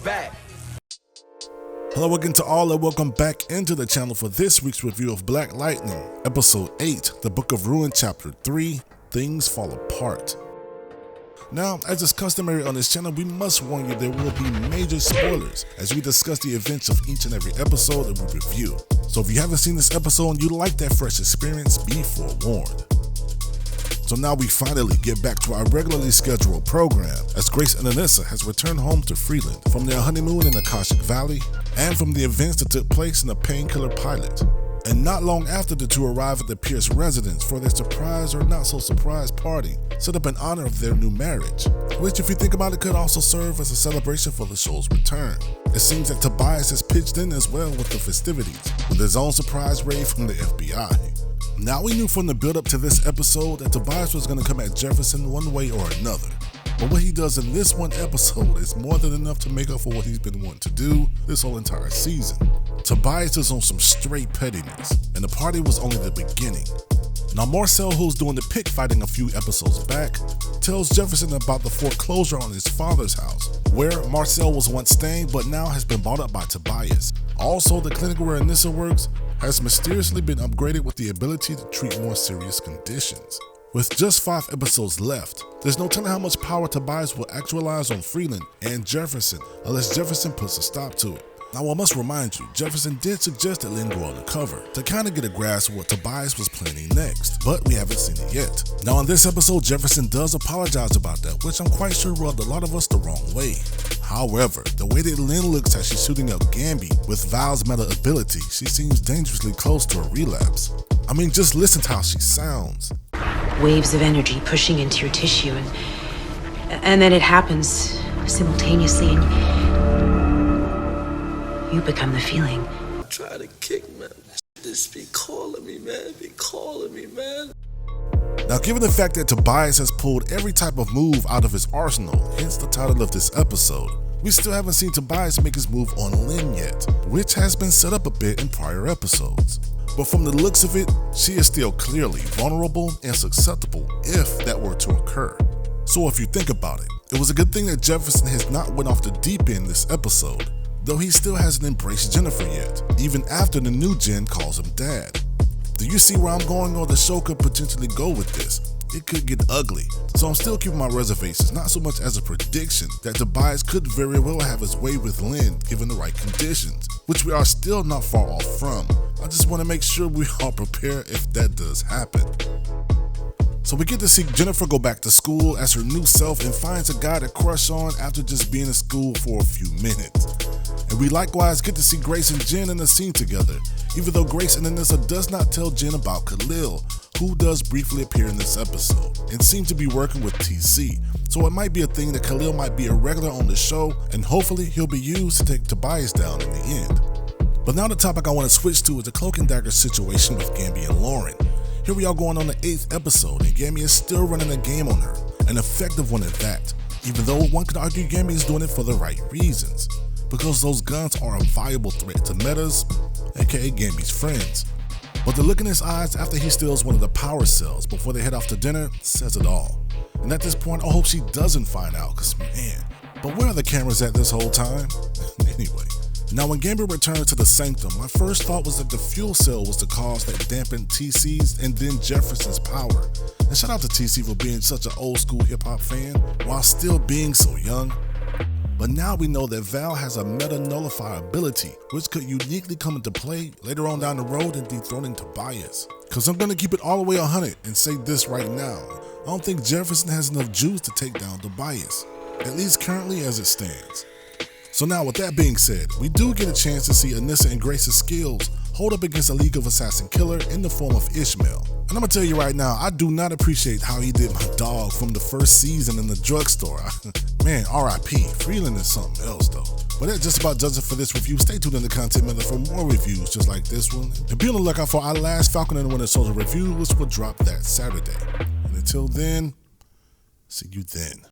back. Hello again to all and welcome back into the channel for this week's review of Black Lightning, Episode 8, The Book of Ruin, Chapter 3, Things Fall Apart. Now, as is customary on this channel, we must warn you there will be major spoilers as we discuss the events of each and every episode that we review. So if you haven't seen this episode and you like that fresh experience, be forewarned. So now we finally get back to our regularly scheduled program as Grace and Anissa has returned home to Freeland from their honeymoon in Akashic Valley and from the events that took place in the Painkiller Pilot. And not long after, the two arrive at the Peirce residence for their surprise or not so surprise party set up in honor of their new marriage, which if you think about it could also serve as a celebration for the show's return. It seems that Tobias has pitched in as well with the festivities with his own surprise raid from the FBI. Now we knew from the build up to this episode that Tobias was going to come at Jefferson one way or another. But what he does in this one episode is more than enough to make up for what he's been wanting to do this whole entire season. Tobias is on some straight pettiness, and the party was only the beginning. Now Marcel, who's doing the pick fighting a few episodes back, tells Jefferson about the foreclosure on his father's house, where Marcel was once staying but now has been bought up by Tobias. Also, the clinic where Anissa works has mysteriously been upgraded with the ability to treat more serious conditions. With just 5 episodes left, there's no telling how much power Tobias will actualize on Freeland and Jefferson unless Jefferson puts a stop to it. Now I must remind you, Jefferson did suggest that Lynn go undercover to kind of get a grasp of what Tobias was planning next, but we haven't seen it yet. Now in this episode, Jefferson does apologize about that, which I'm quite sure rubbed a lot of us the wrong way. However, the way that Lynn looks as she's shooting up Gamby with Val's meta ability, she seems dangerously close to a relapse. I mean, just listen to how she sounds. Waves of energy pushing into your tissue, and then it happens simultaneously, and you become the feeling. Try to kick, man. This be calling me, man. Now, given the fact that Tobias has pulled every type of move out of his arsenal, hence the title of this episode, we still haven't seen Tobias make his move on Lynn yet, which has been set up a bit in prior episodes. But from the looks of it, she is still clearly vulnerable and susceptible if that were to occur. So if you think about it, it was a good thing that Jefferson has not went off the deep end this episode, though he still hasn't embraced Jennifer yet, even after the new Jen calls him dad. Do you see where I'm going, or the show could potentially go with this? It could get ugly, so I'm still keeping my reservations, not so much as a prediction that Tobias could very well have his way with Lynn given the right conditions, which we are still not far off from. I just want to make sure we are prepared if that does happen. So we get to see Jennifer go back to school as her new self and finds a guy to crush on after just being in school for a few minutes. And we likewise get to see Grace and Jen in a scene together, even though Grace and Anissa does not tell Jen about Khalil, who does briefly appear in this episode and seems to be working with TC. So it might be a thing that Khalil might be a regular on the show, and hopefully he'll be used to take Tobias down in the end. But now the topic I want to switch to is the Cloak and Dagger situation with Gamby and Lauren. Here we are going on the 8th episode, and Gamby is still running a game on her, an effective one at that, even though one could argue Gamby is doing it for the right reasons, because those guns are a viable threat to Metas, aka Gamby's friends. But the look in his eyes after he steals one of the power cells before they head off to dinner says it all. And at this point, I hope she doesn't find out, cause man, but where are the cameras at this whole time? Anyway. Now when Gamby returned to the sanctum, my first thought was that the fuel cell was the cause that dampened TC's and then Jefferson's power. And shout out to TC for being such an old school hip hop fan while still being so young. But now we know that Val has a meta nullify ability, which could uniquely come into play later on down the road in dethroning Tobias. Cause I'm gonna keep it all the way 100 and say this right now. I don't think Jefferson has enough juice to take down Tobias, at least currently as it stands. So now with that being said, we do get a chance to see Anissa and Grace's skills hold up against a League of Assassin killer in the form of Ishmael. And I'm gonna tell you right now, I do not appreciate how he did my dog from the first season in the drugstore. Man, RIP, Freeland is something else though. But that just about does it for this review. Stay tuned in the content minute for more reviews just like this one. And be on the lookout for our last Falcon and the Winter Soldier review, which will drop that Saturday. And until then, see you then.